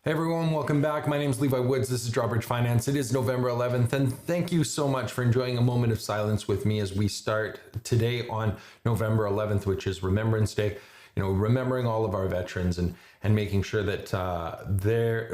Hey everyone, welcome back. My name is Levi Woods. This is Drawbridge Finance. It is November 11th, and thank you so much for enjoying a moment of silence with me as we start today on November 11th, which is Remembrance Day. You know, remembering all of our veterans and making sure that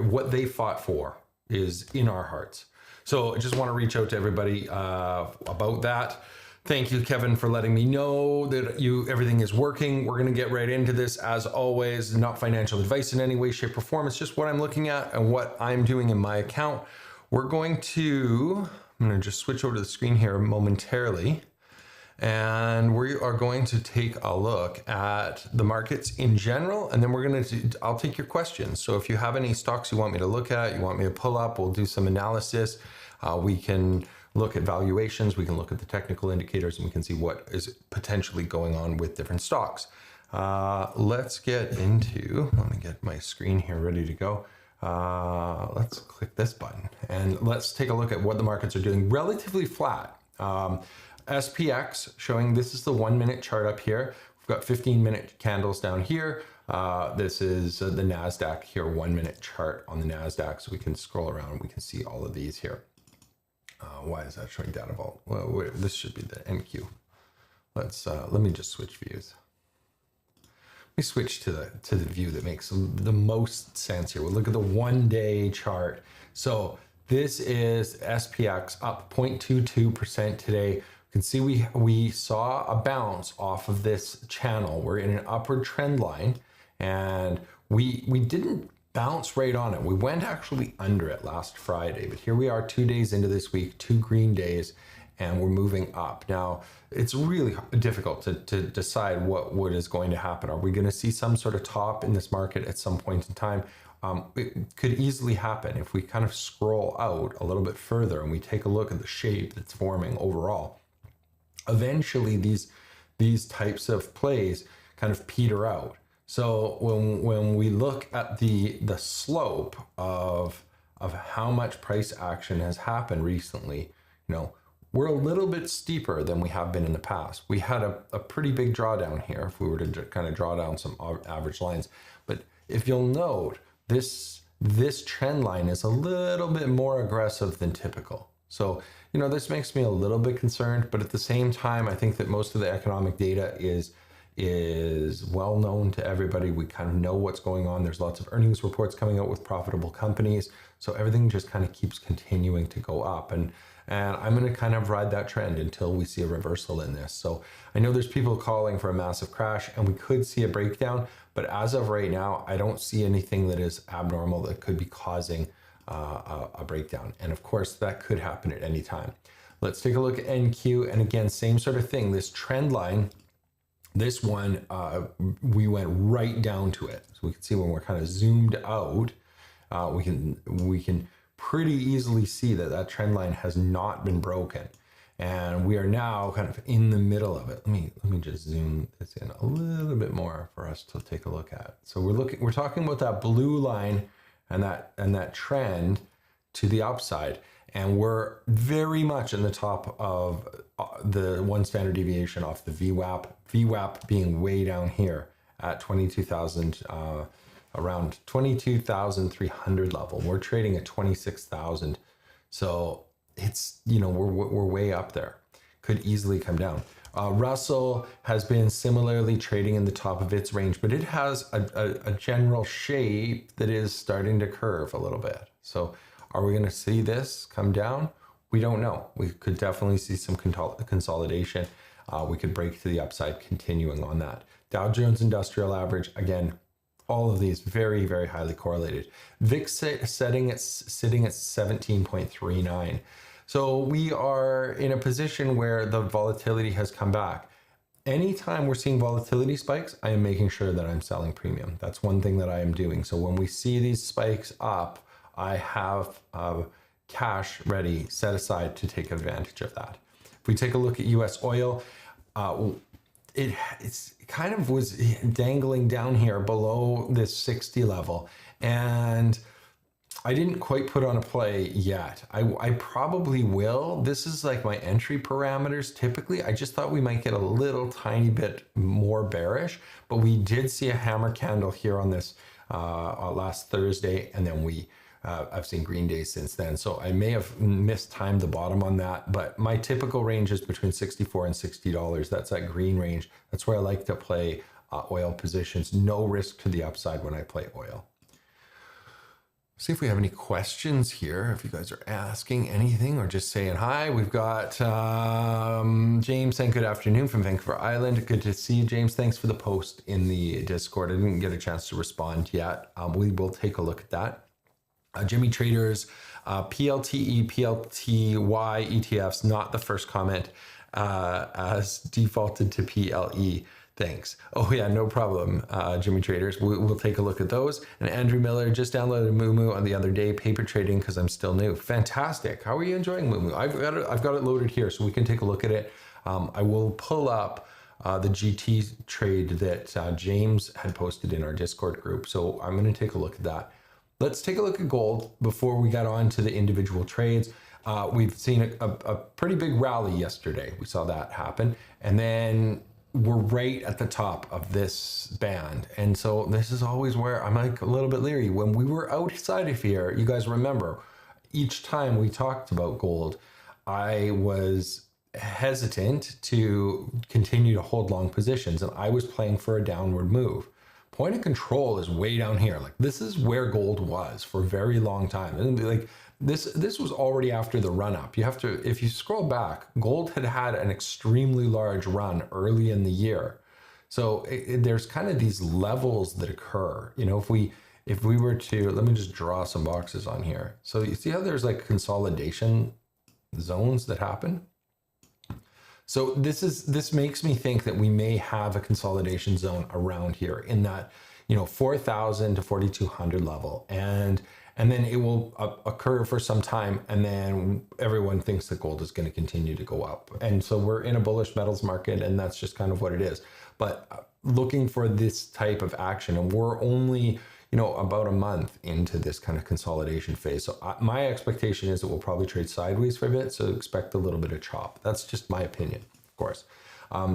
what they fought for is in our hearts. So I just want to reach out to everybody about that. Thank you, Kevin, for letting me know that everything is working. We're going to get right into this. As always, not financial advice in any way, shape, or form. It's just what I'm looking at and what I'm doing in my account. I'm going to just switch over to the screen here momentarily. And we are going to take a look at the markets in general, and then I'll take your questions. So if you have any stocks you want me to look at, you want me to pull up, we'll do some analysis. We can look at valuations, we can look at the technical indicators, and we can see what is potentially going on with different stocks. Let's get into, let me get my screen here ready to go. Let's click this button and let's take a look at what the markets are doing. Relatively flat. SPX showing, this is the 1 minute chart up here. We've got 15-minute candles down here. This is the NASDAQ here, 1 minute chart on the NASDAQ. So we can scroll around and we can see all of these here. Why is that showing data vault? Well, wait, this should be the NQ. Let me just switch views. Let me switch to the view that makes the most sense here. We'll look at the 1 day chart. So this is SPX up 0.22% today. You can see we saw a bounce off of this channel. We're in an upward trend line, and we didn't bounce right on it. We went actually under it last Friday, but here we are 2 days into this week, 2 green days, and we're moving up. Now, it's really difficult to decide what is going to happen. Are we going to see some sort of top in this market at some point in time? It could easily happen if we kind of scroll out a little bit further and we take a look at the shape that's forming overall. Eventually, these types of plays kind of peter out. So when we look at the slope of how much price action has happened recently, we're a little bit steeper than we have been in the past. We had a pretty big drawdown here if we were to kind of draw down some average lines. But if you'll note, this trend line is a little bit more aggressive than typical. So, this makes me a little bit concerned, but at the same time, I think that most of the economic data is well known to everybody. We kind of know what's going on. There's lots of earnings reports coming out with profitable companies. So everything just kind of keeps continuing to go up. And I'm going to kind of ride that trend until we see a reversal in this. So I know there's people calling for a massive crash and we could see a breakdown, but as of right now, I don't see anything that is abnormal that could be causing a breakdown. And of course, that could happen at any time. Let's take a look at NQ. And again, same sort of thing. This trend line, this one, we went right down to it. So we can see when we're kind of zoomed out, we can pretty easily see that trend line has not been broken. And we are now kind of in the middle of it. Let me just zoom this in a little bit more for us to take a look at. So we're talking about that blue line and that trend to the upside. And we're very much in the top of the 1 standard deviation off the VWAP. VWAP being way down here at 22,000, around 22,300 level. We're trading at 26,000. So it's, we're way up there. Could easily come down. Russell has been similarly trading in the top of its range, but it has a general shape that is starting to curve a little bit. So are we going to see this come down? We don't know. We could definitely see some consolidation. We could break to the upside continuing on that. Dow Jones Industrial Average, again, all of these very, very highly correlated. VIX sitting at 17.39. So we are in a position where the volatility has come back. Anytime we're seeing volatility spikes, I am making sure that I'm selling premium. That's one thing that I am doing. So when we see these spikes up, I have cash ready, set aside to take advantage of that. If we take a look at US oil, it's kind of was dangling down here below this 60 level. And I didn't quite put on a play yet. I probably will. This is like my entry parameters. Typically, I just thought we might get a little tiny bit more bearish, but we did see a hammer candle here on this last Thursday, and then I've seen green days since then. So I may have mistimed the bottom on that, but my typical range is between $64 and $60. That's that green range. That's where I like to play oil positions. No risk to the upside when I play oil. See if we have any questions here. If you guys are asking anything or just saying hi. We've got James saying good afternoon from Vancouver Island. Good to see you, James. Thanks for the post in the Discord. I didn't get a chance to respond yet. We will take a look at that. Jimmy Traders, PLTE, PLTY ETFs, not the first comment, as defaulted to PLE. Thanks. Oh yeah, no problem, Jimmy Traders. We'll take a look at those. And Andrew Miller just downloaded Moomoo on the other day, paper trading because I'm still new. Fantastic. How are you enjoying Moomoo? I've got it loaded here so we can take a look at it. I will pull up the GT trade that James had posted in our Discord group. So I'm going to take a look at that. Let's take a look at gold before we got on to the individual trades. We've seen a pretty big rally yesterday. We saw that happen. And then we're right at the top of this band. And so this is always where I'm like a little bit leery. When we were outside of here, you guys remember, each time we talked about gold, I was hesitant to continue to hold long positions, and I was playing for a downward move. Point of control is way down here. Like, this is where gold was for a very long time. And like this was already after the run up. You have to, if you scroll back, gold had an extremely large run early in the year. So there's kind of these levels that occur. You know, if we were to, let me just draw some boxes on here. So you see how there's like consolidation zones that happen? So this makes me think that we may have a consolidation zone around here in that, you know, 4,000 to 4,200 level, and then it will occur for some time, and then everyone thinks that gold is going to continue to go up, and so we're in a bullish metals market, and that's just kind of what it is. But looking for this type of action, and we're only, you know, about a month into this kind of consolidation phase. So my expectation is that we'll probably trade sideways for a bit. So expect a little bit of chop. That's just my opinion, of course.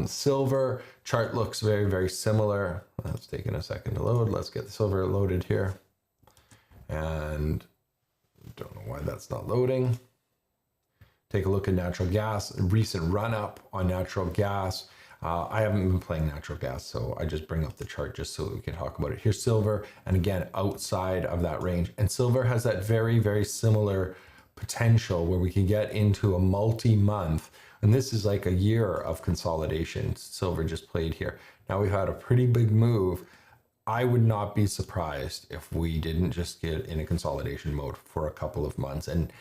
Silver chart looks very, very similar. It's taking a second to load. Let's get the silver loaded here. And don't know why that's not loading. Take a look at natural gas, recent run up on natural gas. I haven't been playing natural gas, so I just bring up the chart just so we can talk about it. Here's silver, and again, outside of that range. And silver has that very, very similar potential where we can get into a multi-month, and this is like a year of consolidation. Silver just played here. Now we've had a pretty big move. I would not be surprised if we didn't just get in a consolidation mode for a couple of months and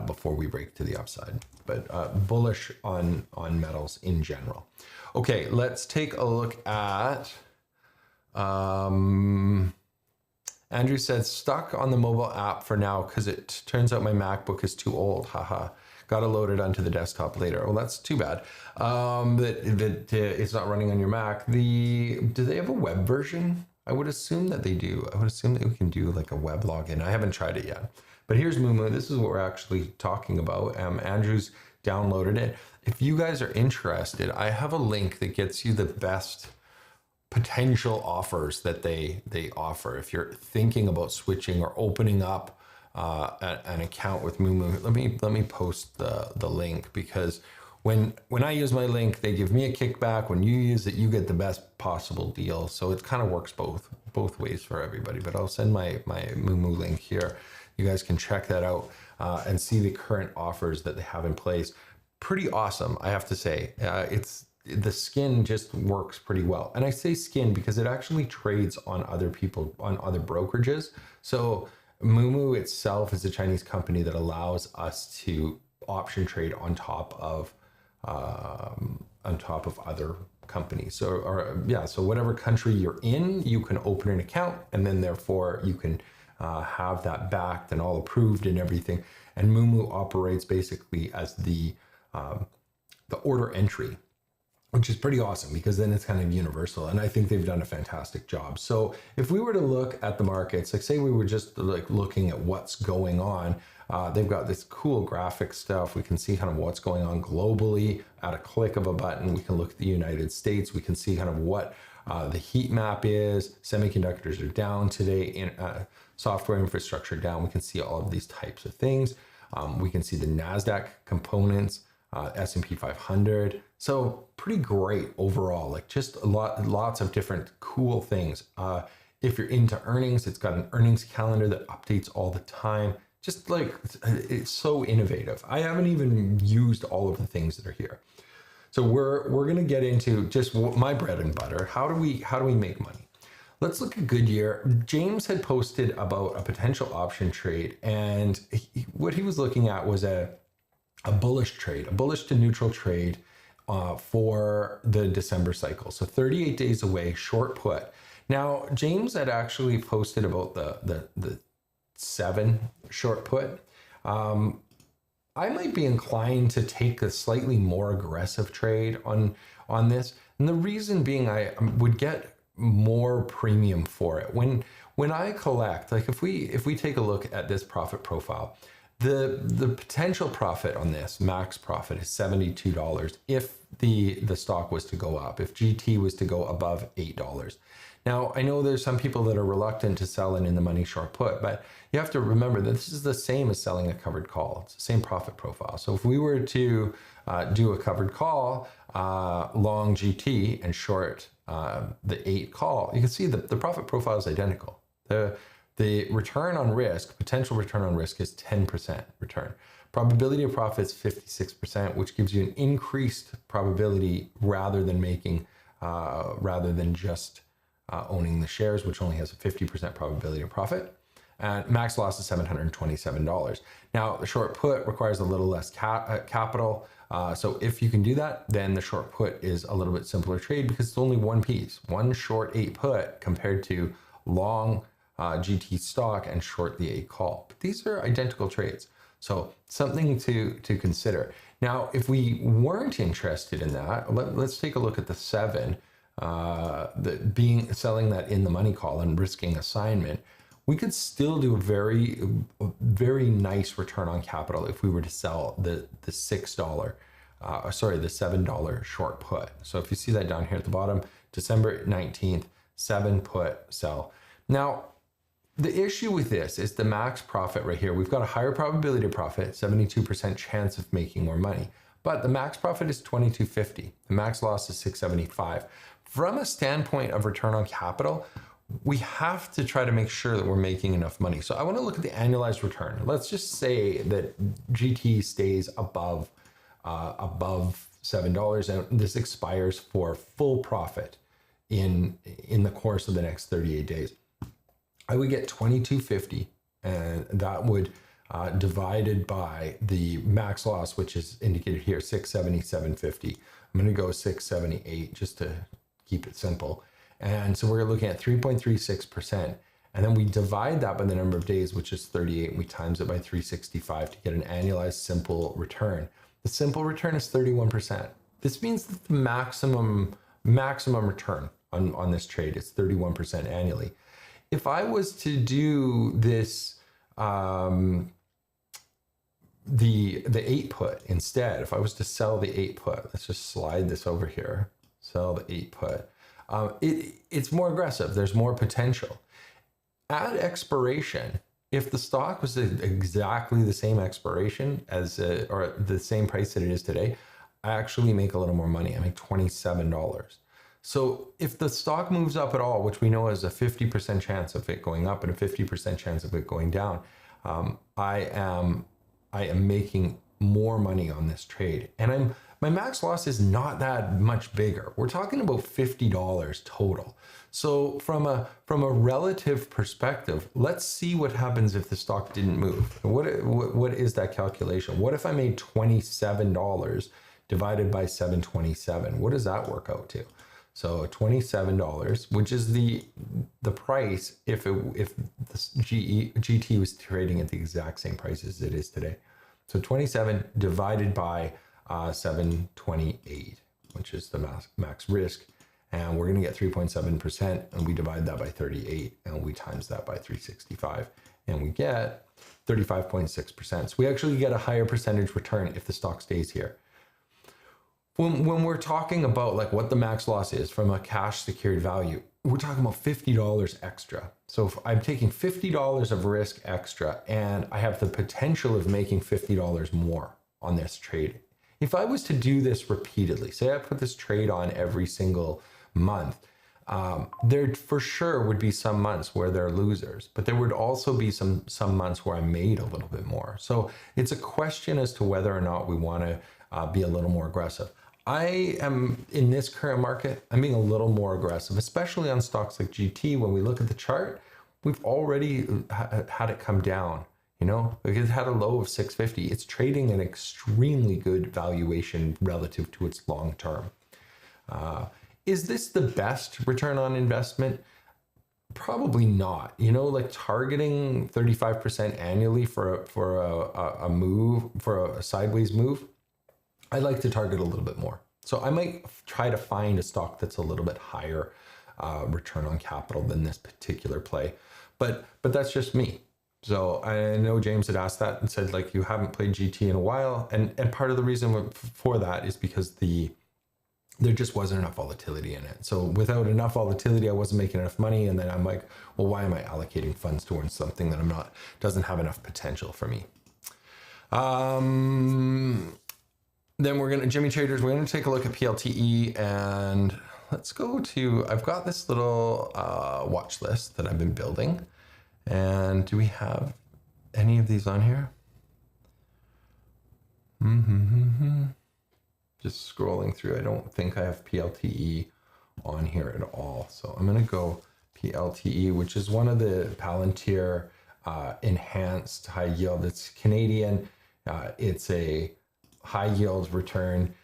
before we break to the upside, but bullish on metals in general. Okay, let's take a look at, Andrew said, stuck on the mobile app for now because it turns out my MacBook is too old, haha. Got to load it onto the desktop later. Well, that's too bad that it's not running on your Mac. Do they have a web version? I would assume that they do. I would assume that we can do like a web login. I haven't tried it yet. But here's Moomoo. This is what we're actually talking about. Andrew's downloaded it. If you guys are interested, I have a link that gets you the best potential offers that they offer. If you're thinking about switching or opening up an account with Moomoo, let me post the link, because when I use my link, they give me a kickback. When you use it, you get the best possible deal. So it kind of works both ways for everybody. But I'll send my Moomoo link here. You guys can check that out and see the current offers that they have in place. Pretty awesome, I have to say. The skin just works pretty well. And I say skin because it actually trades on other brokerages. So Moomoo itself is a Chinese company that allows us to option trade on top of other companies. So whatever country you're in, you can open an account, and then therefore you can have that backed and all approved and everything. And Moomoo operates basically as the order entry, which is pretty awesome because then it's kind of universal. And I think they've done a fantastic job. So if we were to look at the markets, like say we were just like looking at what's going on, they've got this cool graphic stuff. We can see kind of what's going on globally at a click of a button. We can look at the United States. We can see kind of what The heat map is, semiconductors are down today, in software infrastructure down. We can see all of these types of things. We can see the NASDAQ components, S&P 500. So pretty great overall, like just lots of different cool things. If you're into earnings, it's got an earnings calendar that updates all the time. Just like, it's so innovative. I haven't even used all of the things that are here. So we're going to get into just my bread and butter. How do we make money? Let's look at Goodyear. James had posted about a potential option trade, and what he was looking at was a bullish trade, a bullish to neutral trade for the December cycle. So 38 days away, short put. Now, James had actually posted about the 7 short put. I might be inclined to take a slightly more aggressive trade on this. And the reason being, I would get more premium for it. When I collect, like if we take a look at this profit profile, the potential profit on this max profit is $72 if the stock was to go up, if GT was to go above $8. Now, I know there's some people that are reluctant to sell in the money short put, but you have to remember that this is the same as selling a covered call. It's the same profit profile. So if we were to do a covered call, long GT and short the 8 call, you can see the profit profile is identical. The return on risk, potential return on risk, is 10% return. Probability of profit is 56%, which gives you an increased probability rather than just owning the shares, which only has a 50% probability of profit. And max loss is $727. Now, the short put requires a little less capital. So if you can do that, then the short put is a little bit simpler trade because it's only one piece, one short 8 put compared to long GT stock and short the 8 call. But these are identical trades. So something to consider. Now, if we weren't interested in that, let's take a look at the 7, selling that in the money call and risking assignment. We could still do a very, very nice return on capital if we were to sell the $7 short put. So if you see that down here at the bottom, December 19th, 7 put sell. Now, the issue with this is the max profit right here. We've got a higher probability of profit, 72% chance of making more money, but the max profit is $22.50. The max loss is $6.75. From a standpoint of return on capital, we have to try to make sure that we're making enough money. So I want to look at the annualized return. Let's just say that GT stays above $7 and this expires for full profit in the course of the next 38 days. I would get $22.50, and that would divided by the max loss, which is indicated here, $677.50. I'm going to go $678 just to keep it simple. And so we're looking at 3.36%. And then we divide that by the number of days, which is 38, and we times it by 365 to get an annualized simple return. The simple return is 31%. This means that the maximum return on this trade is 31% annually. If I was to do this, the 8 put instead, if I was to sell the 8 put, let's just slide this over here, sell the 8 put. It's more aggressive. There's more potential. At expiration, if the stock was exactly the same expiration or the same price that it is today, I actually make a little more money. I make $27. So if the stock moves up at all, which we know is a 50% chance of it going up and a 50% chance of it going down, I am making more money on this trade. And my max loss is not that much bigger. We're talking about $50 total. So from a relative perspective, let's see what happens if the stock didn't move. What is that calculation? What if I made $27 divided by 727? What does that work out to? So $27, which is the price if the GT was trading at the exact same price as it is today. So 27 divided by 728, which is the max risk. And we're going to get 3.7%, and we divide that by 38, and we times that by 365, and we get 35.6%. So we actually get a higher percentage return if the stock stays here. when we're talking about like what the max loss is from a cash secured value, we're talking about $50 extra. So if I'm taking $50 of risk extra and I have the potential of making $50 more on this trade. If I was to do this repeatedly, say I put this trade on every single month, there for sure would be some months where they're losers, but there would also be some months where I made a little bit more. So it's a question as to whether or not we want to be a little more aggressive. I am in this current market, I'm being a little more aggressive, especially on stocks like GT. When we look at the chart, we've already had it come down. You know, like it had a low of 650. It's trading an extremely good valuation relative to its long term. Is this the best return on investment? Probably not. You know, like targeting 35% annually for a move, for a sideways move, I like to target a little bit more. So I might try to find a stock that's a little bit higher return on capital than this particular play. But that's just me. So I know James had asked that and said, like, you haven't played GT in a while. And part of the reason for that is because there just wasn't enough volatility in it. So without enough volatility, I wasn't making enough money. And then I'm like, well, why am I allocating funds towards something that doesn't have enough potential for me? Then we're Jimmy Traders, we're gonna take a look at PLTE, and let's go to, I've got this little watch list that I've been building. And do we have any of these on here? Just scrolling through, I don't think I have PLTE on here at all. So I'm gonna go PLTE, which is one of the Palantir enhanced high yield. It's Canadian, it's a high yield return.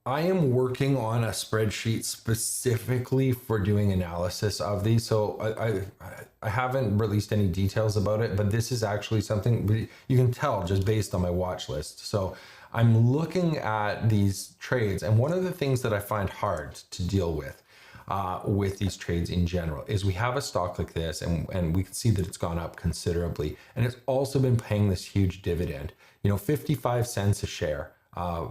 I am working on a spreadsheet specifically for doing analysis of these. So I haven't released any details about it, but this is actually something you can tell just based on my watch list. So I'm looking at these trades, and one of the things that I find hard to deal with these trades in general is we have a stock like this, and we can see that it's gone up considerably, and it's also been paying this huge dividend, 55 cents a share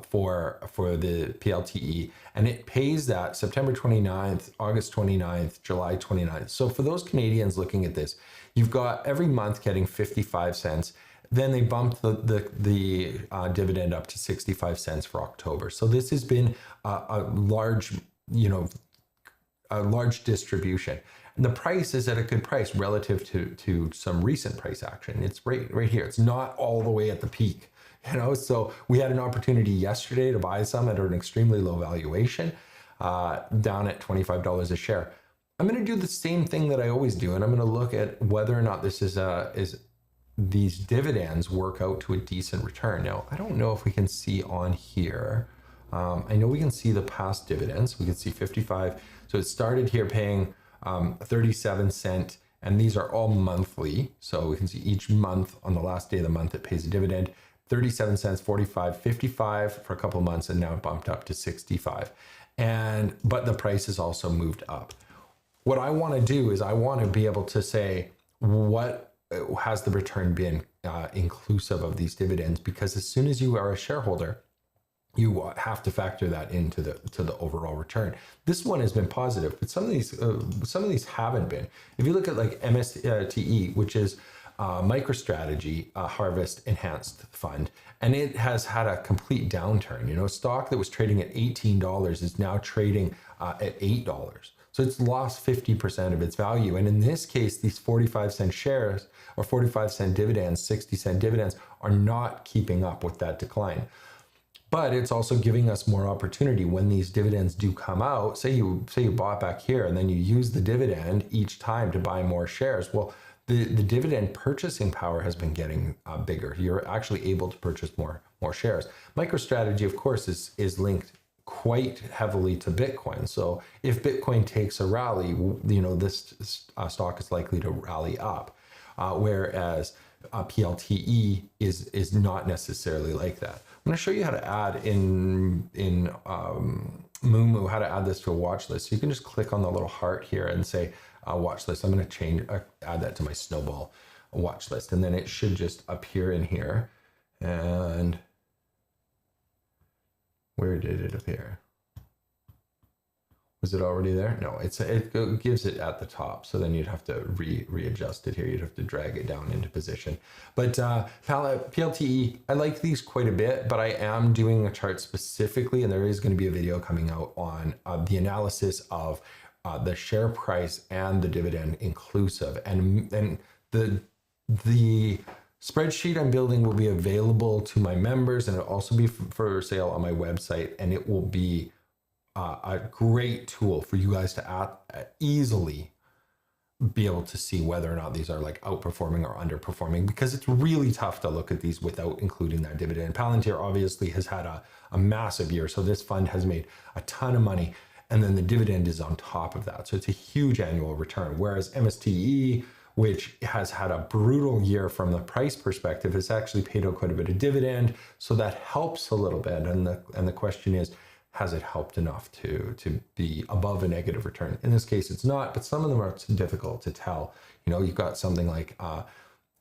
for the PLTE, and it pays that September 29th, August 29th, July 29th. So for those Canadians looking at this, you've got every month getting 55 cents. Then they bumped the dividend up to 65 cents for October. So this has been a large distribution. And the price is at a good price relative to some recent price action. It's right here. It's not all the way at the peak. So we had an opportunity yesterday to buy some at an extremely low valuation, down at $25 a share. I'm going to do the same thing that I always do, and I'm going to look at whether or not this is these dividends work out to a decent return. Now, I don't know if we can see on here. I know we can see the past dividends. We can see 55. So it started here paying 37 cents, and these are all monthly. So we can see each month on the last day of the month it pays a dividend. 37 cents, 45, 55 for a couple of months, and now it bumped up to 65. But the price has also moved up. What I want to do is I want to be able to say, what has the return been inclusive of these dividends? Because as soon as you are a shareholder, you have to factor that into the overall return. This one has been positive, but some of these haven't been. If you look at like MSTE, which is MicroStrategy Harvest Enhanced Fund, and it has had a complete downturn. A stock that was trading at $18 is now trading at $8. So it's lost 50% of its value. And in this case, these 45-cent shares or 45-cent dividends, 60-cent dividends are not keeping up with that decline. But it's also giving us more opportunity when these dividends do come out. Say you bought back here and then you use the dividend each time to buy more shares. Well, the dividend purchasing power has been getting bigger. You're actually able to purchase more shares. MicroStrategy, of course, is linked quite heavily to Bitcoin. So if Bitcoin takes a rally, this stock is likely to rally up, whereas PLTE is not necessarily like that. I'm going to show you how to add in Moomoo, how to add this to a watch list. So you can just click on the little heart here and say watch list. I'm going to add that to my Snowball watch list, and then it should just appear in here. And Where did it appear? Was it already there? No, it gives it at the top. So then you'd have to readjust it here. You'd have to drag it down into position. But PLTE, I like these quite a bit, but I am doing a chart specifically, and there is going to be a video coming out on the analysis of the share price and the dividend inclusive. And the spreadsheet I'm building will be available to my members, and it'll also be for sale on my website, and it will be a great tool for you guys to easily be able to see whether or not these are like outperforming or underperforming, because it's really tough to look at these without including that dividend. Palantir obviously has had a massive year, so this fund has made a ton of money, and then the dividend is on top of that. So it's a huge annual return, whereas MSTE, which has had a brutal year from the price perspective, has actually paid out quite a bit of dividend. So that helps a little bit. And the question is, has it helped enough to be above a negative return? In this case, it's not, but some of them are difficult to tell. You know, you've got something like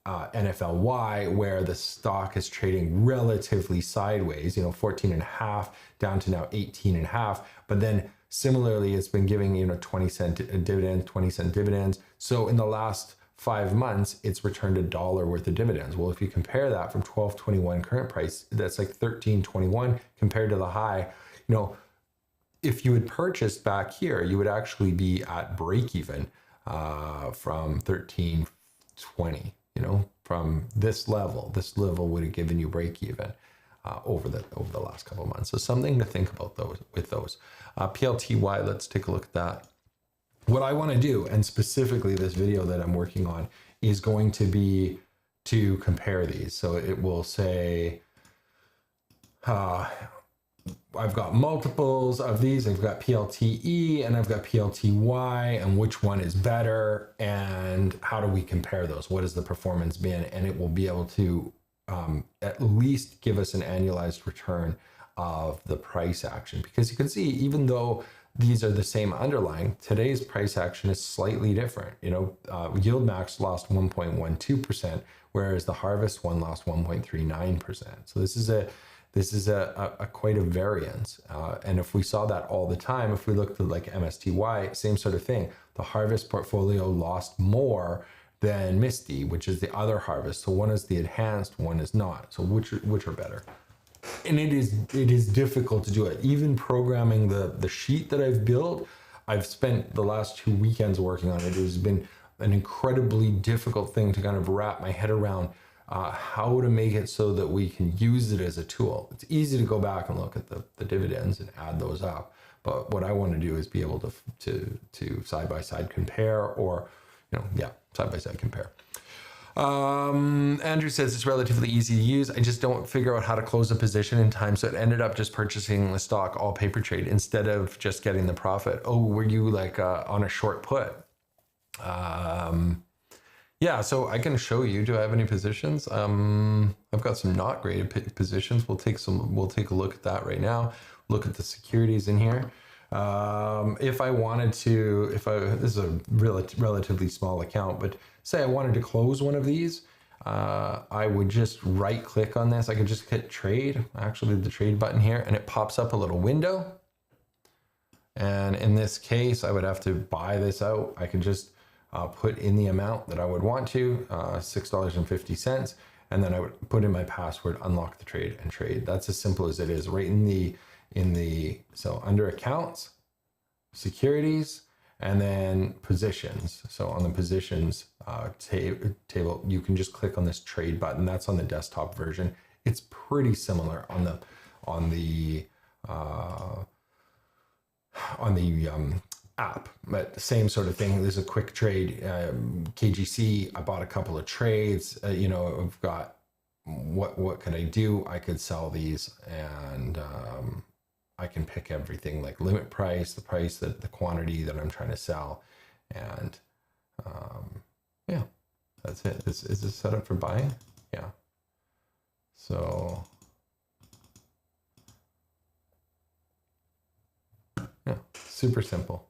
NFLY, where the stock is trading relatively sideways, 14.5 down to now 18.5. But then similarly, it's been giving, 20-cent dividend, 20-cent dividends. So in the last 5 months, it's returned $1 worth of dividends. Well, if you compare that from 12.21 current price, that's like 13.21 compared to the high. If you had purchased back here, you would actually be at break even from 13.20. From this level would have given you break even over the last couple of months. So something to think about with those. PLTY, let's take a look at that. What I want to do, and specifically this video that I'm working on, is going to be to compare these. So it will say, I've got multiples of these. I've got PLTE and I've got PLTY, and which one is better, and how do we compare those? What has the performance been? And it will be able to at least give us an annualized return of the price action, because you can see, even though these are the same underlying, today's price action is slightly different. Yield max lost 1.12%, whereas the harvest one lost 1.39%. So this is a quite a variance. And if we saw that all the time, if we looked at like MSTY, same sort of thing. The harvest portfolio lost more than Misty, which is the other harvest. So one is the enhanced, one is not. So which are better? And it is difficult to do it. Even programming the sheet that I've built, I've spent the last 2 weekends working on it. It has been an incredibly difficult thing to kind of wrap my head around how to make it so that we can use it as a tool. It's easy to go back and look at the dividends and add those up. But what I want to do is be able to side-by-side compare, or, side-by-side compare. Andrew says it's relatively easy to use. I just don't figure out how to close a position in time. So it ended up just purchasing the stock all paper trade instead of just getting the profit. Oh, were you like on a short put? Yeah, so I can show you. Do I have any positions? I've got some not graded positions. We'll take a look at that right now. Look at the securities in here. If I wanted to, this is a relatively small account, but say I wanted to close one of these, I would just right click on this. I could just hit trade, actually the trade button here, and it pops up a little window. And in this case, I would have to buy this out. I could just put in the amount that I would want to, $6.50, and then I would put in my password, unlock the trade, and trade. That's as simple as it is. Right so under accounts, securities, and then positions. So on the positions table, you can just click on this trade button. That's on the desktop version. It's pretty similar on the app, but the same sort of thing. There's a quick trade, KGC. I bought a couple of trades. I've got what could I do? I could sell these, and I can pick everything like limit price, the price, the quantity that I'm trying to sell, and yeah, that's it. Is this set up for buying? Yeah. So yeah, super simple.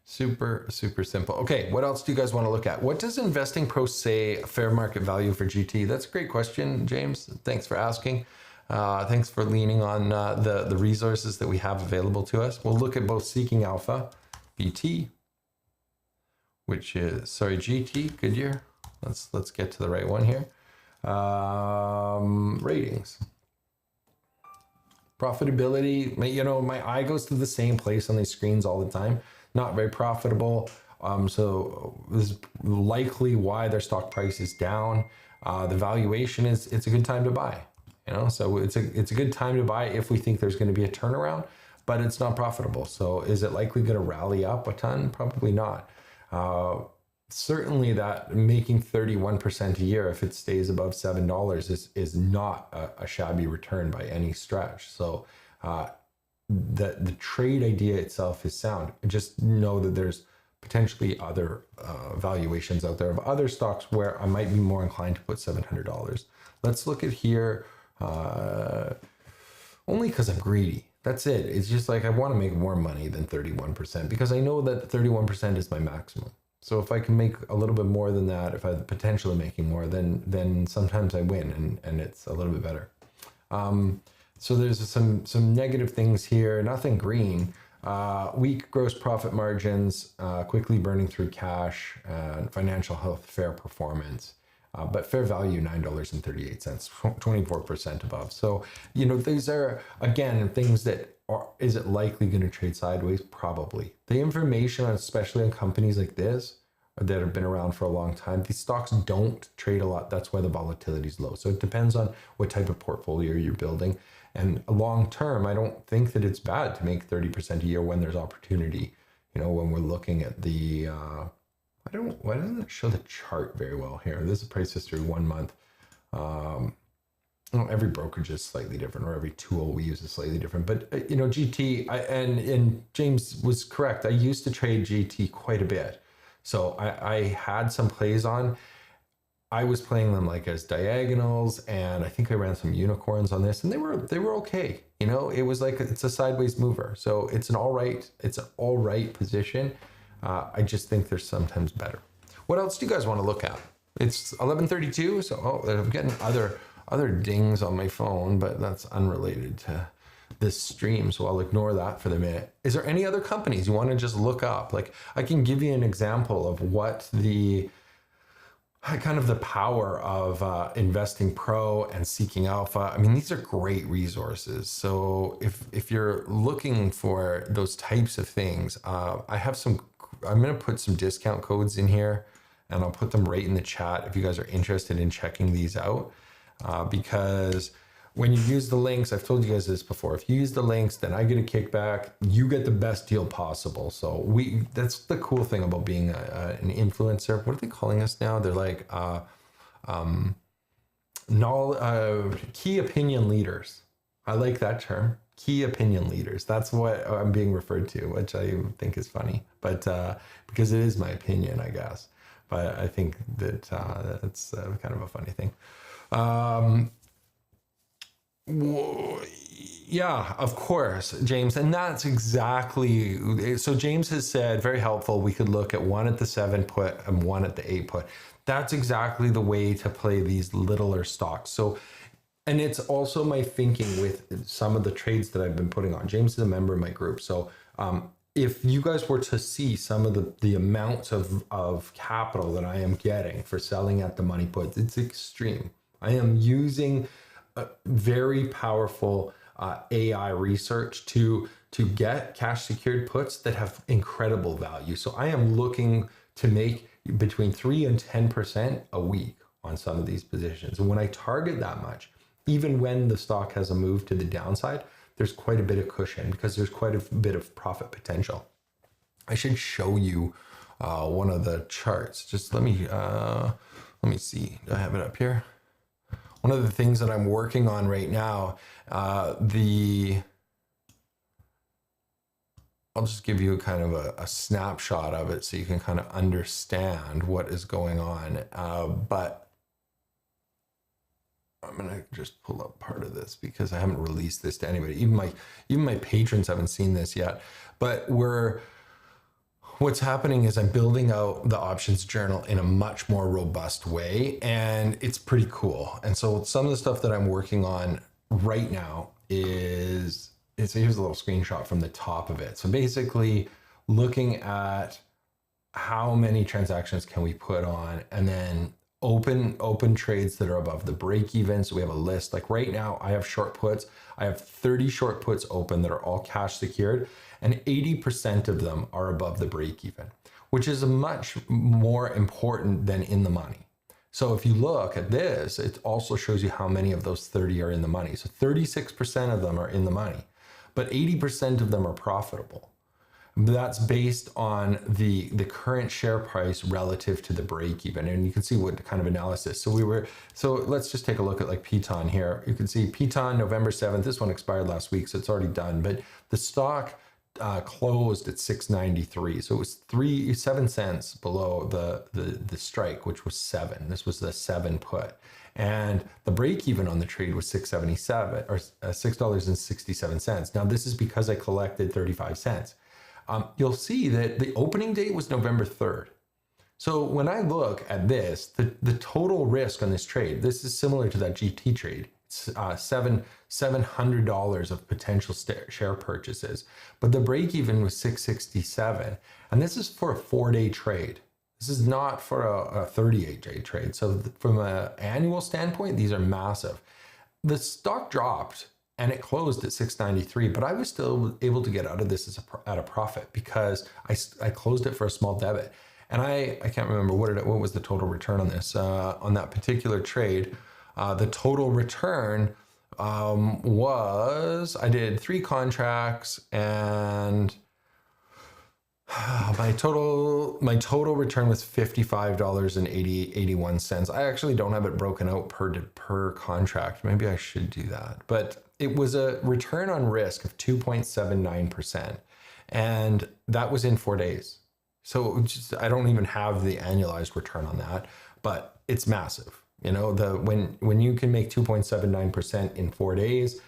Super simple. Okay, what else do you guys want to look at? What does Investing Pro say fair market value for GT? That's a great question, James. Thanks for asking. Thanks for leaning on the resources that we have available to us. We'll look at both Seeking Alpha, BT, which is, sorry, GT, Goodyear. Let's get to the right one here. Ratings. Profitability, my eye goes to the same place on these screens all the time. Not very profitable. So this is likely why their stock price is down. The valuation it's a good time to buy. So it's a good time to buy if we think there's going to be a turnaround, but it's not profitable. So is it likely going to rally up a ton? Probably not. Certainly that making 31% a year, if it stays above $7, is not a shabby return by any stretch. So the trade idea itself is sound. Just know that there's potentially other valuations out there of other stocks where I might be more inclined to put $700. Let's look at here, only because I'm greedy. That's it. It's just like I want to make more money than 31% because I know that 31% is my maximum. So if I can make a little bit more than that, if I'm potentially making more, then sometimes I win and it's a little bit better. So there's some negative things here, nothing green. Weak gross profit margins, quickly burning through cash, financial health, fair performance. But fair value, $9.38, 24% above. So, these are, again, things that is it likely going to trade sideways? Probably. The information, especially on companies like this that have been around for a long time, these stocks don't trade a lot. That's why the volatility is low. So it depends on what type of portfolio you're building. And long term, I don't think that it's bad to make 30% a year when there's opportunity. When we're looking at the, why doesn't it show the chart very well here? This is price history 1 month. Every brokerage is slightly different, or every tool we use is slightly different. But GT, and James was correct. I used to trade GT quite a bit, so I had some plays on. I was playing them like as diagonals, and I think I ran some unicorns on this, and they were okay. It was like it's a sideways mover, so it's an all right position. I just think there's sometimes better. What else do you guys want to look at? It's 11:32, so I'm getting other dings on my phone, but that's unrelated to this stream, so I'll ignore that for the minute. Is there any other companies you want to just look up? Like, I can give you an example of what the kind of the power of Investing Pro and Seeking Alpha. I mean, these are great resources. So if you're looking for those types of things, I have I'm going to put some discount codes in here, and I'll put them right in the chat if you guys are interested in checking these out. Because when you use the links, I've told you guys this before, if you use the links, then I get a kickback, you get the best deal possible. So that's the cool thing about being an influencer. What are they calling us now? They're like key opinion leaders. I like that term, key opinion leaders. That's what I'm being referred to, which I think is funny, but because it is my opinion, I guess. But I think that that's kind of a funny thing. Yeah, of course, James. And that's exactly, so James has said, very helpful, we could look at one at the 7 put and one at the 8 put. That's exactly the way to play these littler stocks. So, and it's also my thinking with some of the trades that I've been putting on. James is a member of my group. So if you guys were to see some of the amounts of capital that I am getting for selling at the money puts, it's extreme. I am using very powerful AI research to get cash secured puts that have incredible value. So I am looking to make between 3 and 10% a week on some of these positions. And when I target that much, even when the stock has a move to the downside, there's quite a bit of cushion because there's quite a bit of profit potential. I should show you one of the charts. Just let me see. Do I have it up here? One of the things that I'm working on right now, I'll just give you kind of a snapshot of it so you can kind of understand what is going on. But I'm gonna just pull up part of this because I haven't released this to anybody. Even my patrons haven't seen this yet. But what's happening is I'm building out the options journal in a much more robust way, and it's pretty cool. And so some of the stuff that I'm working on right now is, so here's a little screenshot from the top of it. So basically looking at how many transactions can we put on, and then open trades that are above the break even. So we have a list. Like right now I have short puts. I have 30 short puts open that are all cash secured, and 80% of them are above the break even, which is much more important than in the money. So if you look at this, it also shows you how many of those 30 are in the money. So 36% of them are in the money, but 80% of them are profitable. That's based on the current share price relative to the break even. And you can see what kind of analysis. So let's just take a look at like Piton here. You can see Piton November 7th, this one expired last week, so it's already done, but the stock closed at 693. So it was 7 cents below the strike, which was 7. This was the 7 put. And the break even on the trade was 677 or $6.67. Now this is because I collected 35 cents. You'll see that the opening date was November 3rd. So when I look at this, the total risk on this trade, this is similar to that GT trade. It's $700 of potential share purchases, but the break even was 667. And this is for a 4-day trade. This is not for a 38-day trade. So from an annual standpoint, these are massive. The stock dropped and it closed at 693, but I was still able to get out of this at a profit because I closed it for a small debit. And I can't remember what was the total return on this, on that particular trade. The total return was, I did 3 contracts, and my total return was $55.81. I actually don't have it broken out per contract. Maybe I should do that. But it was a return on risk of 2.79%. And that was in 4 days. So I don't even have the annualized return on that, but it's massive. You know, when you can make 2.79% in 4 days,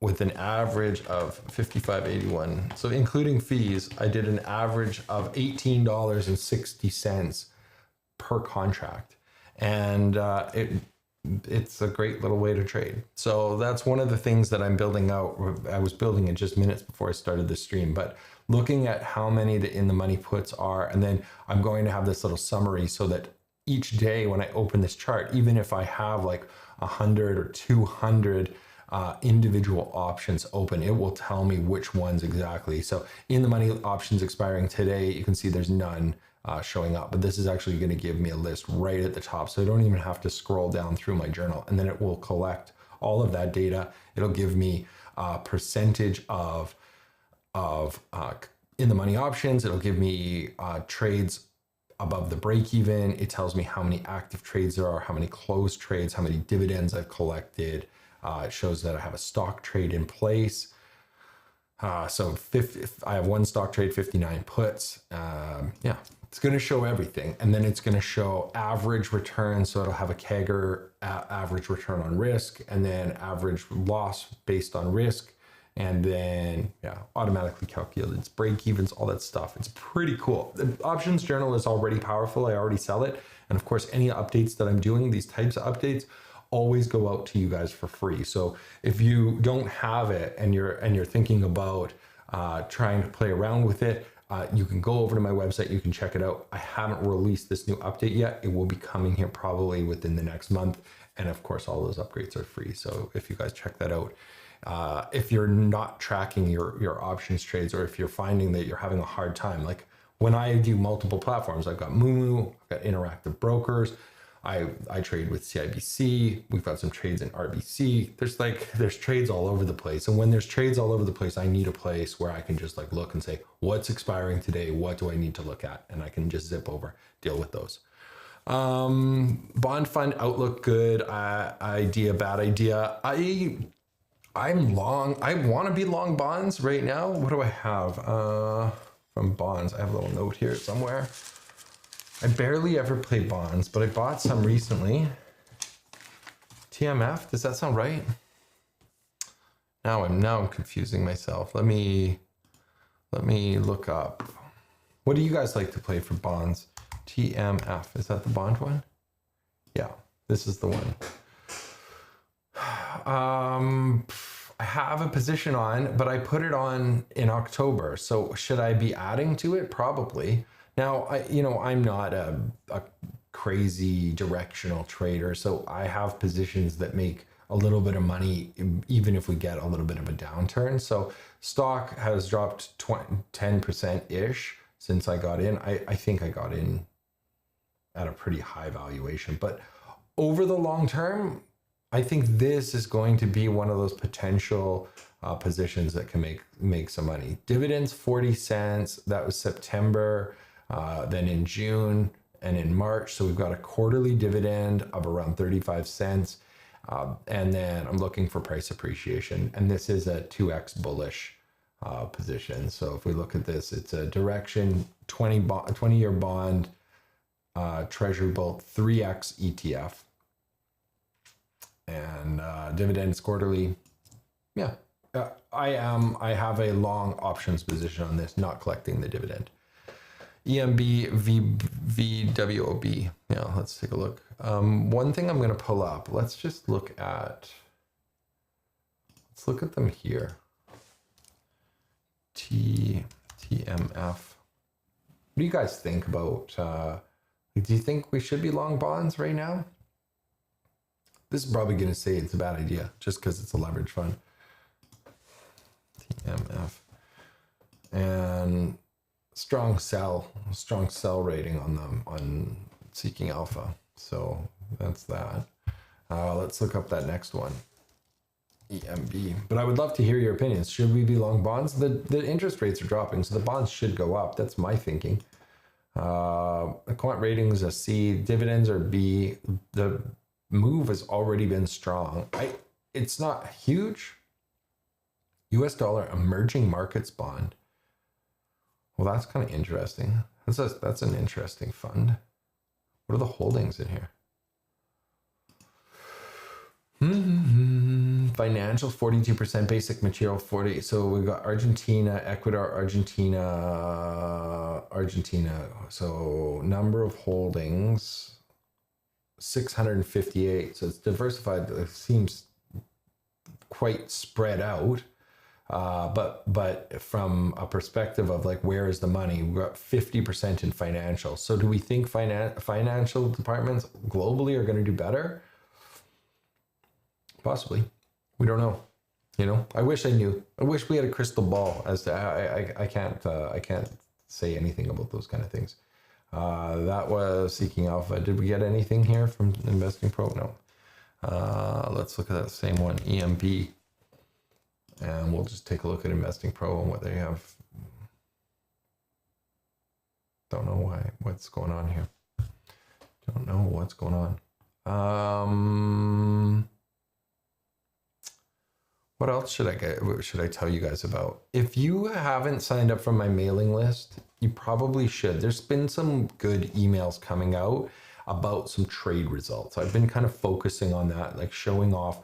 with an average of 55.81. So including fees, I did an average of $18.60 per contract. And it's a great little way to trade. So that's one of the things that I'm building out. I was building it just minutes before I started the stream, but looking at how many the in the money puts are, and then I'm going to have this little summary so that each day when I open this chart, even if I have like 100 or 200 individual options open, it will tell me which ones exactly. So in the money options expiring today, you can see there's none showing up, but this is actually going to give me a list right at the top. So I don't even have to scroll down through my journal, and then it will collect all of that data. It'll give me a percentage of in the money options. It'll give me trades above the break even. It tells me how many active trades there are, how many closed trades, how many dividends I've collected. It shows that I have a stock trade in place. So I have 1 stock trade, 59 puts. Yeah, it's going to show everything. And then it's going to show average return. So it'll have a CAGR, average return on risk, and then average loss based on risk. And then, yeah, automatically calculates break evens, all that stuff. It's pretty cool. The options journal is already powerful. I already sell it. And of course, any updates that I'm doing, these types of updates, always go out to you guys for free. So if you don't have it and you're thinking about trying to play around with it, you can go over to my website. You can check it out. I haven't released this new update yet. It will be coming here probably within the next month. And of course, all those upgrades are free. So if you guys check that out, if you're not tracking your options trades, or if you're finding that you're having a hard time, like when I do multiple platforms, I've got Moomoo, I've got Interactive Brokers, I trade with CIBC, we've got some trades in RBC. There's trades all over the place. And when there's trades all over the place, I need a place where I can just like look and say, what's expiring today? What do I need to look at? And I can just zip over, deal with those. Bond fund outlook, good idea, bad idea. I'm long. I want to be long bonds right now. What do I have from bonds? I have a little note here somewhere. I barely ever play bonds, but I bought some recently. TMF, does that sound right? Now I'm confusing myself. Let me look up. What do you guys like to play for bonds? TMF, is that the bond one? Yeah, this is the one. I have a position on, but I put it on in October. So should I be adding to it? Probably. Now, I'm not a crazy directional trader, so I have positions that make a little bit of money even if we get a little bit of a downturn. So stock has dropped 10% ish since I got in. I think I got in at a pretty high valuation, but over the long term, I think this is going to be one of those potential positions that can make some money. Dividends 40 cents. That was September. Then in June and in March. So we've got a quarterly dividend of around 35 cents. And then I'm looking for price appreciation. And this is a 2x bullish position. So if we look at this, it's a direction 20-year bond, treasury bill, 3x ETF. And dividends quarterly. Yeah, I have a long options position on this, not collecting the dividend. EMB VWOB. Yeah, let's take a look. One thing I'm going to pull up. Let's look at them here. TMF. What do you guys think about? Do you think we should be long bonds right now? This is probably going to say it's a bad idea just because it's a leverage fund. TMF. And strong sell rating on them on Seeking Alpha. So that's that. Let's look up that next one. EMB. But I would love to hear your opinions. Should we be long bonds? The interest rates are dropping, so the bonds should go up. That's my thinking. The quant rating is a C. Dividends are B. The move has already been strong. It's not huge. US dollar emerging markets bond. Well, that's kind of interesting. That's an interesting fund. What are the holdings in here? Financial 42%, basic material 40. So we've got Argentina, Ecuador, Argentina. So number of holdings 658. So it's diversified. It seems quite spread out. But from a perspective of like, where is the money? We've got 50% in financial. So do we think financial departments globally are going to do better? Possibly. We don't know. I wish I knew. I wish we had a crystal ball as to I can't say anything about those kind of things. That was Seeking Alpha. Did we get anything here from Investing Pro? No. Let's look at that same one, EMB. And we'll just take a look at Investing Pro and what they have. Don't know what's going on here. Don't know what's going on. What else should I tell you guys about? If you haven't signed up for my mailing list, you probably should. There's been some good emails coming out about some trade results. I've been kind of focusing on that, like showing off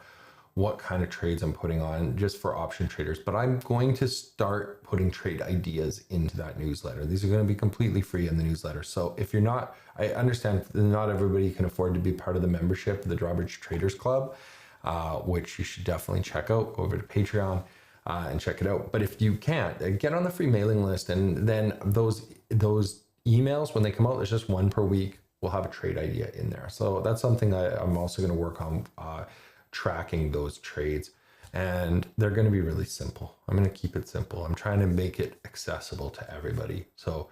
what kind of trades I'm putting on just for option traders. But I'm going to start putting trade ideas into that newsletter. These are going to be completely free in the newsletter. So if you're not, I understand that not everybody can afford to be part of the membership of the Drawbridge Traders Club, which you should definitely check out. Go over to Patreon and check it out. But if you can't, get on the free mailing list, and then those emails, when they come out, there's just one per week, we'll have a trade idea in there. So that's something I'm also going to work on, tracking those trades, and they're going to be really simple. I'm going to keep it simple. I'm trying to make it accessible to everybody. So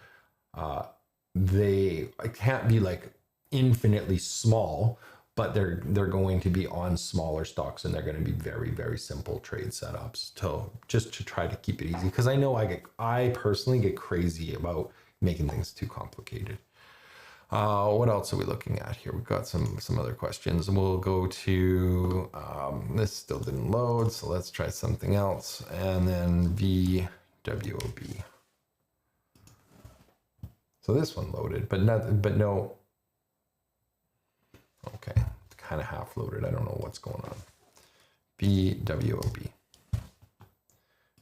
they can't be like infinitely small, but they're going to be on smaller stocks, and they're going to be very, very simple trade setups just to try to keep it easy. Because I know I personally get crazy about making things too complicated. What else are we looking at here? We've got some other questions. We'll go to, this still didn't load, so let's try something else. And then VWOB. So this one loaded, but no. Okay, it's kind of half loaded. I don't know what's going on. VWOB.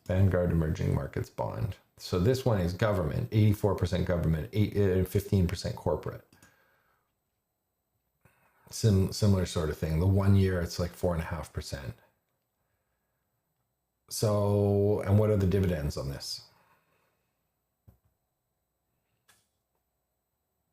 Vanguard Emerging Markets Bond. So this one is government, 84% government, 15% corporate. Similar sort of thing. The 1 year, it's like 4.5%. So, and what are the dividends on this?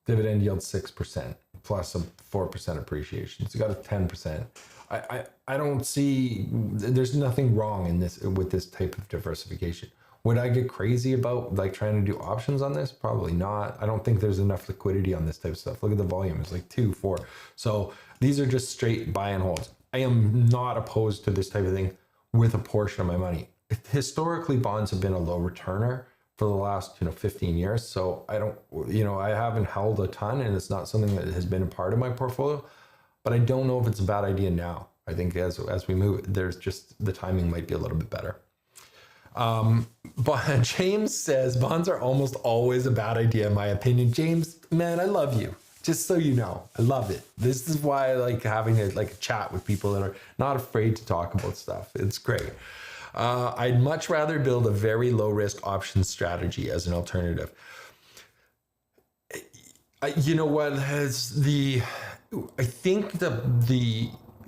Dividend yield 6% plus a 4% appreciation. So you got a 10%. I don't see, there's nothing wrong in this with this type of diversification. Would I get crazy about like trying to do options on this? Probably not. I don't think there's enough liquidity on this type of stuff. Look at the volume, it's like 2, 4. So these are just straight buy and holds. I am not opposed to this type of thing with a portion of my money. Historically, bonds have been a low returner for the last 15 years. So I don't, I haven't held a ton, and it's not something that has been a part of my portfolio, but I don't know if it's a bad idea now. I think as we move, there's just the timing might be a little bit better. But James says bonds are almost always a bad idea in my opinion. James, man, I love you. Just so you know, I love it. This is why I like having a chat with people that are not afraid to talk about stuff. It's great. I'd much rather build a very low risk option strategy as an alternative. You know what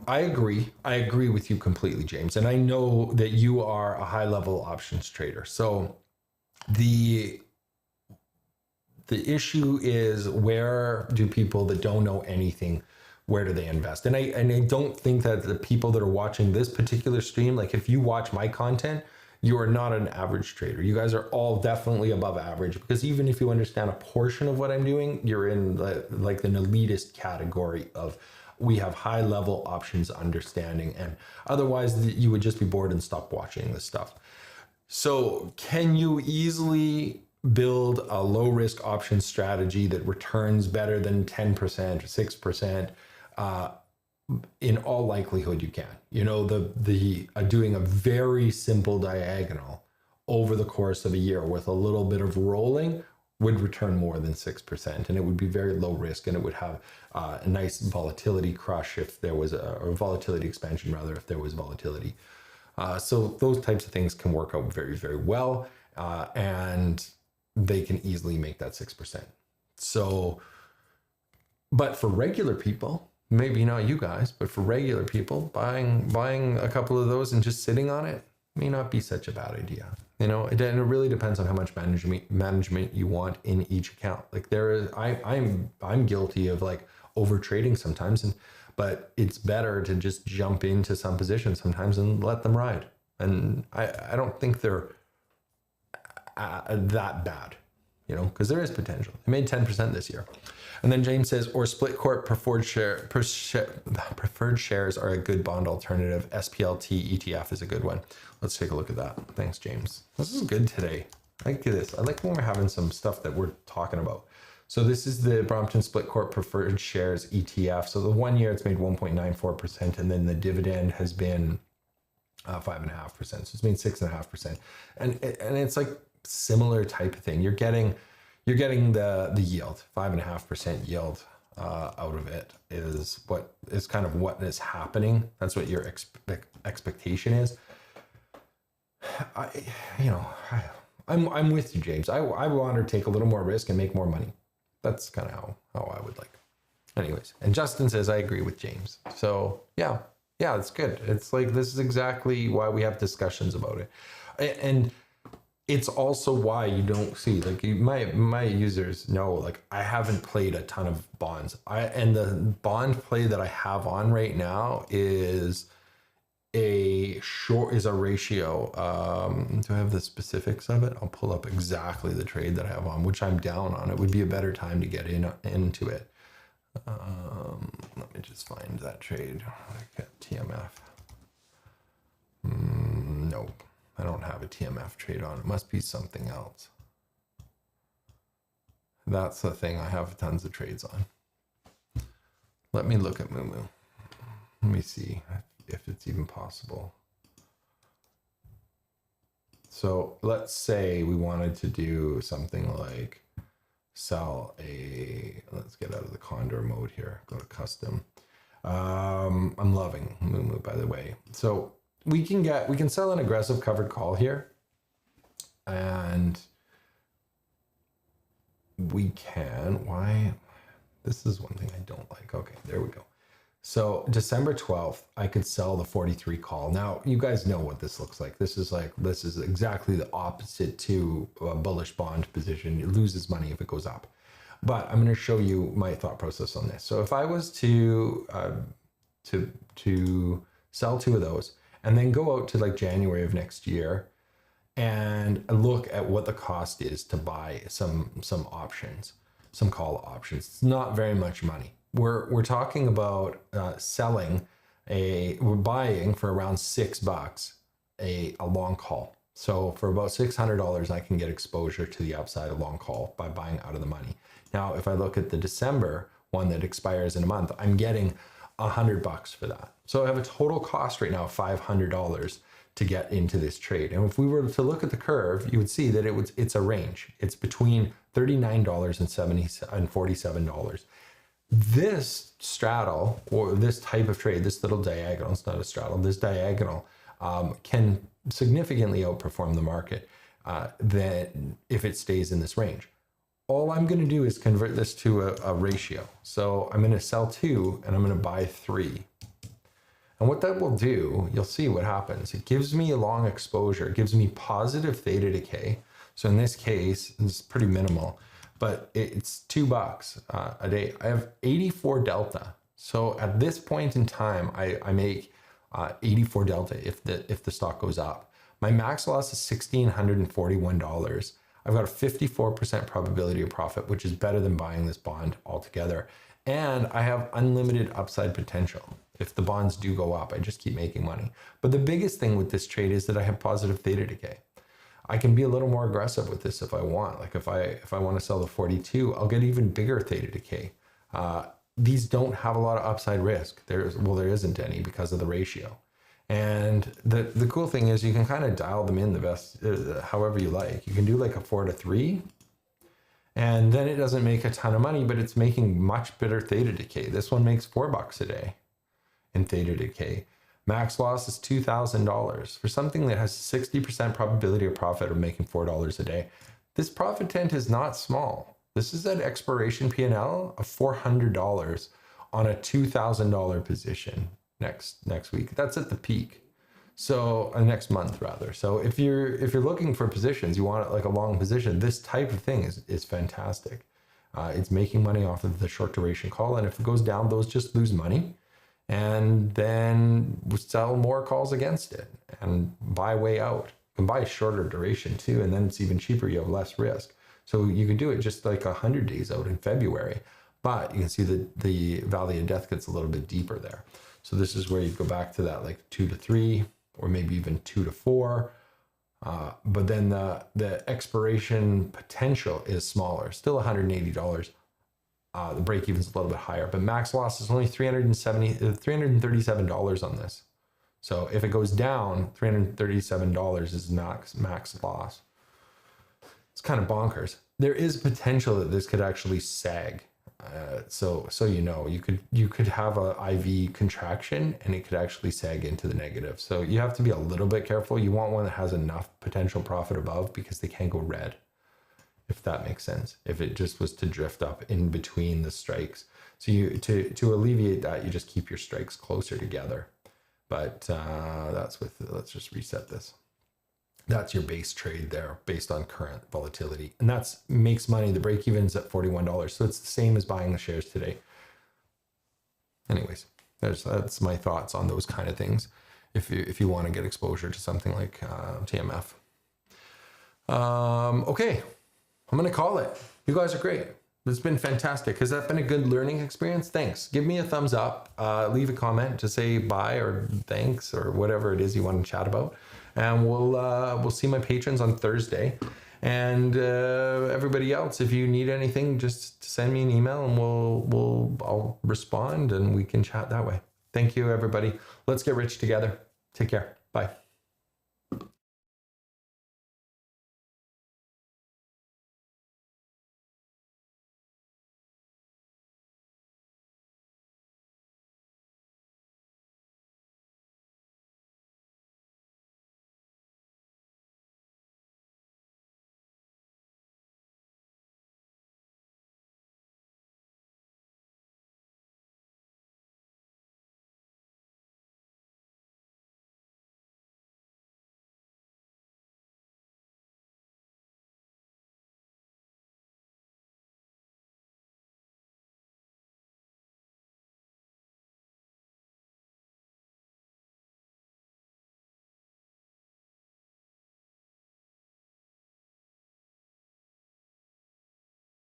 I agree with you completely, James. And I know that you are a high level options trader. So the issue is, where do people that don't know anything, where do they invest? And I don't think that the people that are watching this particular stream, like if you watch my content, you are not an average trader. You guys are all definitely above average, because even if you understand a portion of what I'm doing, you're in like an elitist category of, we have high level options understanding, and otherwise you would just be bored and stop watching this stuff. So can you easily build a low risk option strategy that returns better than 10% or 6%? In all likelihood you can. Doing a very simple diagonal over the course of a year with a little bit of rolling would return more than 6%, and it would be very low risk, and it would have a nice volatility crush if there was or volatility expansion rather, if there was volatility. So those types of things can work out very, very well, and they can easily make that 6%. So, but for regular people, maybe not you guys, but for regular people, buying a couple of those and just sitting on it may not be such a bad idea. It really depends on how much management you want in each account. Like I'm guilty of like over trading sometimes, but it's better to just jump into some positions sometimes and let them ride. And I don't think they're that bad, because there is potential. They made 10% this year. And then James says, or split corp preferred shares are a good bond alternative. SPLT ETF is a good one. Let's take a look at that. Thanks, James. This is good today. I like this. I like when we're having some stuff that we're talking about. So this is the Brompton Split Corp Preferred Shares ETF. So the 1 year it's made 1.94%, and then the dividend has been 5.5%. So it's made 6.5%. And it's like similar type of thing. You're getting the yield, 5.5% yield out of it is what is kind of what is happening. That's what your expectation is. I'm with you, James. I want to take a little more risk and make more money. That's kind of how I would like. Anyways, and Justin says, I agree with James. So yeah, it's good. It's like, this is exactly why we have discussions about it. And it's also why you don't see, like, my users know, like, I haven't played a ton of bonds. And the bond play that I have on right now is a ratio. Do I have the specifics of it? I'll pull up exactly the trade that I have on, which I'm down on. It would be a better time to get into it. Let me just find that trade. I got TMF. No, I don't have a TMF trade on. It must be something else. That's the thing I have tons of trades on. Let me look at Moo. Let me see if it's even possible. So let's say we wanted to do something like let's get out of the Condor mode here, go to custom. I'm loving Moo, by the way. So we can sell an aggressive covered call here, and we can, this is one thing I don't like. Okay, there we go. So December 12th, I could sell the 43 call. Now, you guys know what this looks like. This is exactly the opposite to a bullish bond position. It loses money if it goes up. But I'm going to show you my thought process on this. So if I was to sell two of those and then go out to like January of next year and look at what the cost is to buy some options, some call options, it's not very much money. We're talking about we're buying for around $6 a long call. So for about $600, I can get exposure to the upside of long call by buying out of the money. Now, if I look at the December one that expires in a month, I'm getting $100 for that. So I have a total cost right now of $500 to get into this trade. And if we were to look at the curve, you would see that it's a range. It's between $39 and $47. This straddle, or this type of trade, this little diagonal, it's not a straddle, this diagonal can significantly outperform the market than if it stays in this range. All I'm going to do is convert this to a ratio. So I'm going to sell 2 and I'm going to buy 3. And what that will do, you'll see what happens. It gives me a long exposure. It gives me positive theta decay. So in this case, it's pretty minimal, but it's $2 a day. I have 84 delta. So at this point in time, I make 84 delta if the stock goes up. My max loss is $1,641. I've got a 54% probability of profit, which is better than buying this bond altogether. And I have unlimited upside potential. If the bonds do go up, I just keep making money. But the biggest thing with this trade is that I have positive theta decay. I can be a little more aggressive with this if I want. Like if I want to sell the 42, I'll get even bigger theta decay. These don't have a lot of upside risk. There isn't any because of the ratio. And the cool thing is you can kind of dial them in the best, however you like. You can do like a 4-3, and then it doesn't make a ton of money, but it's making much better theta decay. This one makes $4 a day in theta decay. Max loss is $2,000 for something that has 60% probability of profit of making $4 a day. This profit tent is not small. This is an expiration P&L of $400 on a $2,000 position next week. That's at the peak. So next month rather. So if you're looking for positions, you want like a long position, this type of thing is fantastic. It's making money off of the short duration call, and if it goes down, those just lose money. And then we sell more calls against it and buy way out. You can buy a shorter duration too, and then it's even cheaper. You have less risk. So you can do it just like 100 days out in February, but you can see that the valley of death gets a little bit deeper there. So this is where you go back to that like 2-3 or maybe even 2-4. But then the expiration potential is smaller, still $180. The break even is a little bit higher, but max loss is only $337 on this. So if it goes down, $337 is max loss. It's kind of bonkers. There is potential that this could actually sag. So you know, you could have a IV contraction and it could actually sag into the negative. So you have to be a little bit careful. You want one that has enough potential profit above because they can't go red, if that makes sense. If it just was to drift up in between the strikes. So to alleviate that, you just keep your strikes closer together. But let's just reset this. That's your base trade there based on current volatility. And that's makes money. The break even's at $41. So it's the same as buying the shares today. Anyways, that's my thoughts on those kind of things. If you want to get exposure to something like TMF. Okay, I'm going to call it. You guys are great. It's been fantastic. Has that been a good learning experience? Thanks. Give me a thumbs up. Leave a comment to say bye or thanks or whatever it is you want to chat about. And we'll see my patrons on Thursday. And everybody else, if you need anything, just send me an email and I'll respond and we can chat that way. Thank you, everybody. Let's get rich together. Take care. Bye.